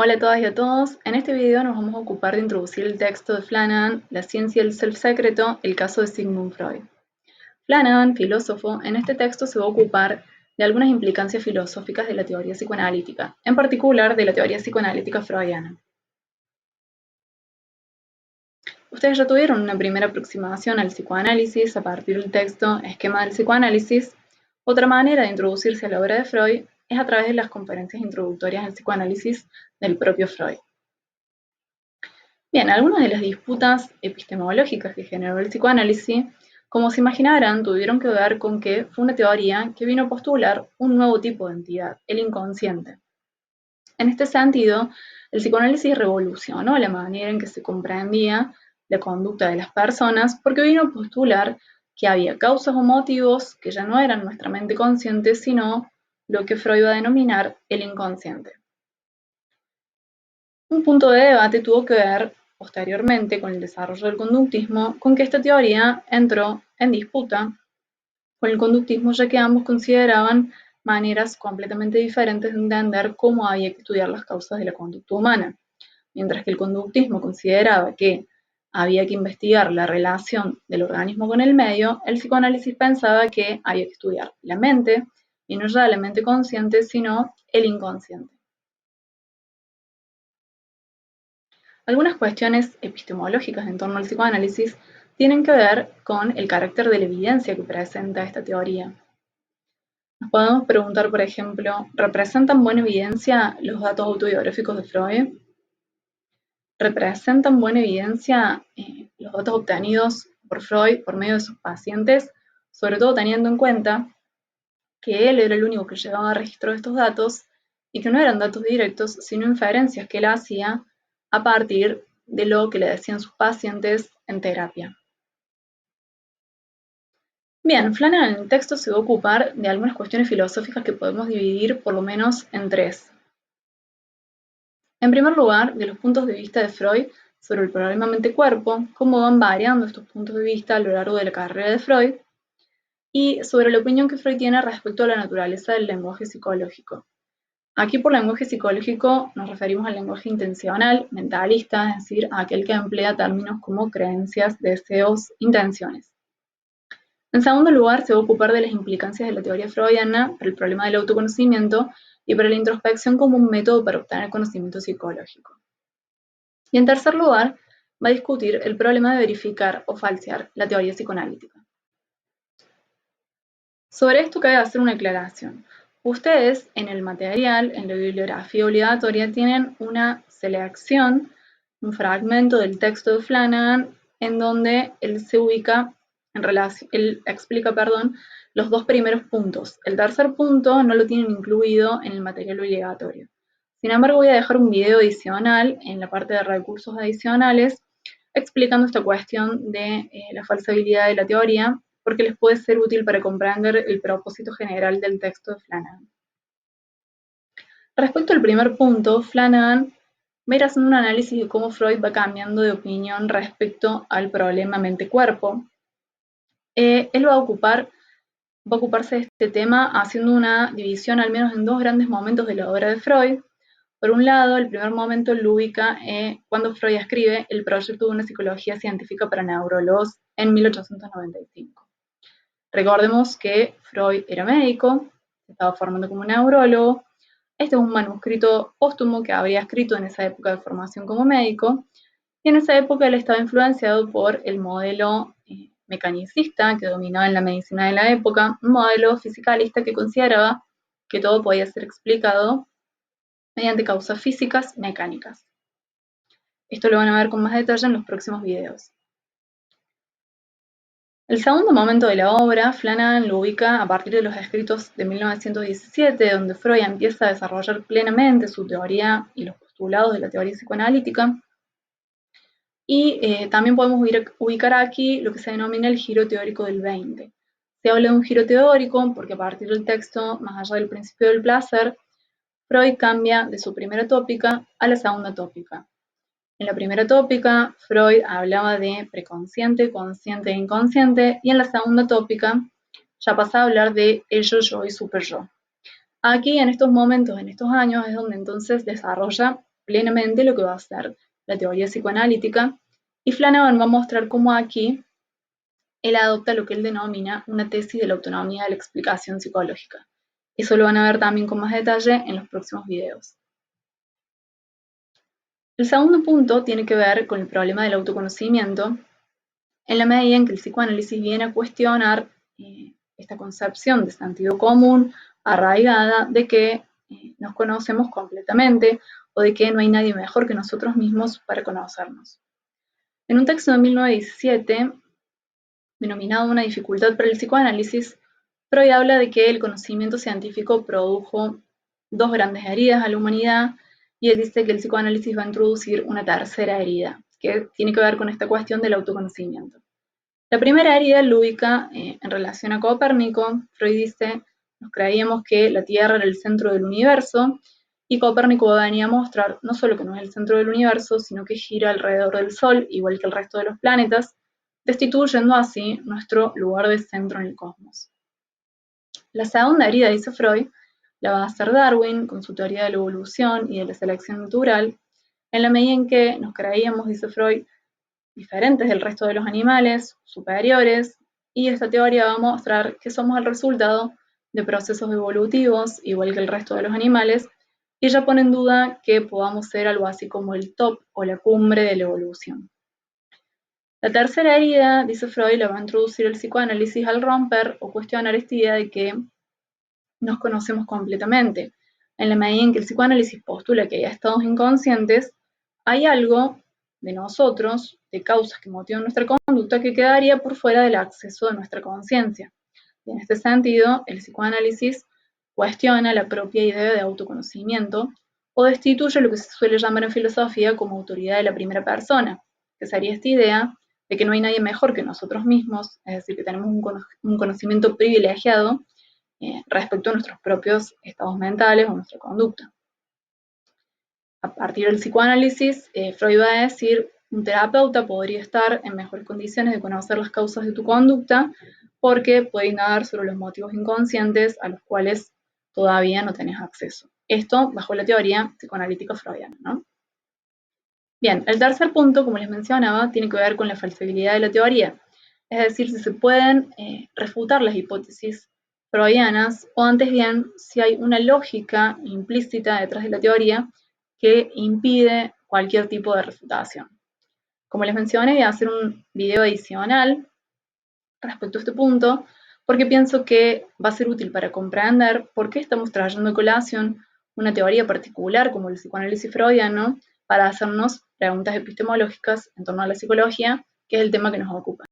Hola a todas y a todos. En este video nos vamos a ocupar de introducir el texto de Flanagan, La ciencia del self secreto, el caso de Sigmund Freud. Flanagan, filósofo, en este texto se va a ocupar de algunas implicancias filosóficas de la teoría psicoanalítica, en particular de la teoría psicoanalítica freudiana. Ustedes ya tuvieron una primera aproximación al psicoanálisis a partir del texto Esquema del psicoanálisis. Otra manera de introducirse a la obra de Freud es a través de las conferencias introductorias al psicoanálisis del propio Freud. Bien, algunas de las disputas epistemológicas que generó el psicoanálisis, como se imaginarán, tuvieron que ver con que fue una teoría que vino a postular un nuevo tipo de entidad, el inconsciente. En este sentido, el psicoanálisis revolucionó la manera en que se comprendía la conducta de las personas porque vino a postular que había causas o motivos que ya no eran nuestra mente consciente, sino lo que Freud va a denominar el inconsciente. Un punto de debate tuvo que ver posteriormente con el desarrollo del conductismo, con que esta teoría entró en disputa con el conductismo, ya que ambos consideraban maneras completamente diferentes de entender cómo había que estudiar las causas de la conducta humana. Mientras que el conductismo consideraba que había que investigar la relación del organismo con el medio, el psicoanálisis pensaba que había que estudiar la mente, y no ya la mente consciente, sino el inconsciente. Algunas cuestiones epistemológicas en torno al psicoanálisis tienen que ver con el carácter de la evidencia que presenta esta teoría. Nos podemos preguntar, por ejemplo, ¿representan buena evidencia los datos autobiográficos de Freud? ¿Representan buena evidencia los datos obtenidos por Freud por medio de sus pacientes, sobre todo teniendo en cuenta que él era el único que llevaba registro de estos datos y que no eran datos directos, sino inferencias que él hacía a partir de lo que le decían sus pacientes en terapia? Bien, Flanagan en el texto se va a ocupar de algunas cuestiones filosóficas que podemos dividir por lo menos en tres. En primer lugar, de los puntos de vista de Freud sobre el problema mente-cuerpo, cómo van variando estos puntos de vista a lo largo de la carrera de Freud, y sobre la opinión que Freud tiene respecto a la naturaleza del lenguaje psicológico. Aquí por lenguaje psicológico nos referimos al lenguaje intencional, mentalista, es decir, a aquel que emplea términos como creencias, deseos, intenciones. En segundo lugar, se va a ocupar de las implicancias de la teoría freudiana para el problema del autoconocimiento y para la introspección como un método para obtener conocimiento psicológico. Y en tercer lugar, va a discutir el problema de verificar o falsear la teoría psicoanalítica. Sobre esto cabe hacer una aclaración. Ustedes en el material, en la bibliografía obligatoria, tienen una selección, un fragmento del texto de Flanagan en donde él se ubica en relación, él explica, los dos primeros puntos. El tercer punto no lo tienen incluido en el material obligatorio. Sin embargo, voy a dejar un video adicional en la parte de recursos adicionales explicando esta cuestión de la falsabilidad de la teoría, porque les puede ser útil para comprender el propósito general del texto de Flanagan. Respecto al primer punto, Flanagan va a ir haciendo un análisis de cómo Freud va cambiando de opinión respecto al problema mente-cuerpo. Él va a ocuparse de este tema haciendo una división al menos en dos grandes momentos de la obra de Freud. Por un lado, el primer momento lo ubica cuando Freud escribe el proyecto de una psicología científica para neurólogos en 1895. Recordemos que Freud era médico, se estaba formando como neurólogo. Este es un manuscrito póstumo que habría escrito en esa época de formación como médico, y en esa época él estaba influenciado por el modelo mecanicista que dominaba en la medicina de la época, un modelo fisicalista que consideraba que todo podía ser explicado mediante causas físicas mecánicas. Esto lo van a ver con más detalle en los próximos videos. El segundo momento de la obra, Flanagan lo ubica a partir de los escritos de 1917, donde Freud empieza a desarrollar plenamente su teoría y los postulados de la teoría psicoanalítica. Y también podemos ubicar aquí lo que se denomina el giro teórico del 20. Se habla de un giro teórico porque a partir del texto, más allá del principio del placer, Freud cambia de su primera tópica a la segunda tópica. En la primera tópica, Freud hablaba de preconsciente, consciente e inconsciente, y en la segunda tópica ya pasa a hablar de el yo y super yo. Aquí, en estos momentos, en estos años, es donde entonces desarrolla plenamente lo que va a ser la teoría psicoanalítica, y Flanagan va a mostrar cómo aquí él adopta lo que él denomina una tesis de la autonomía de la explicación psicológica. Eso lo van a ver también con más detalle en los próximos videos. El segundo punto tiene que ver con el problema del autoconocimiento, en la medida en que el psicoanálisis viene a cuestionar esta concepción de sentido común arraigada de que nos conocemos completamente o de que no hay nadie mejor que nosotros mismos para conocernos. En un texto de 1917, denominado Una dificultad para el psicoanálisis, Freud habla de que el conocimiento científico produjo dos grandes heridas a la humanidad, y él dice que el psicoanálisis va a introducir una tercera herida, que tiene que ver con esta cuestión del autoconocimiento. La primera herida lo ubica en relación a Copérnico. Freud dice, nos creíamos que la Tierra era el centro del universo, y Copérnico venía a mostrar no solo que no es el centro del universo, sino que gira alrededor del Sol, igual que el resto de los planetas, destituyendo así nuestro lugar de centro en el cosmos. La segunda herida, dice Freud, la va a hacer Darwin con su teoría de la evolución y de la selección natural, en la medida en que nos creíamos, dice Freud, diferentes del resto de los animales, superiores, y esta teoría va a mostrar que somos el resultado de procesos evolutivos, igual que el resto de los animales, y ella pone en duda que podamos ser algo así como el top o la cumbre de la evolución. La tercera herida, dice Freud, la va a introducir el psicoanálisis al romper o cuestionar esta idea de que nos conocemos completamente. En la medida en que el psicoanálisis postula que hay estados inconscientes, hay algo de nosotros, de causas que motivan nuestra conducta, que quedaría por fuera del acceso de nuestra conciencia. Y en este sentido, el psicoanálisis cuestiona la propia idea de autoconocimiento o destituye lo que se suele llamar en filosofía como autoridad de la primera persona, que sería esta idea de que no hay nadie mejor que nosotros mismos, es decir, que tenemos un conocimiento privilegiado respecto a nuestros propios estados mentales o nuestra conducta. A partir del psicoanálisis, Freud va a decir, un terapeuta podría estar en mejores condiciones de conocer las causas de tu conducta porque puede indagar sobre los motivos inconscientes a los cuales todavía no tenés acceso. Esto bajo la teoría psicoanalítica freudiana, ¿no? Bien, el tercer punto, como les mencionaba, tiene que ver con la falsibilidad de la teoría, es decir, si se pueden refutar las hipótesis freudianas, o antes bien, si hay una lógica implícita detrás de la teoría que impide cualquier tipo de refutación. Como les mencioné, voy a hacer un video adicional respecto a este punto, porque pienso que va a ser útil para comprender por qué estamos trayendo a colación una teoría particular como el psicoanálisis freudiano para hacernos preguntas epistemológicas en torno a la psicología, que es el tema que nos ocupa.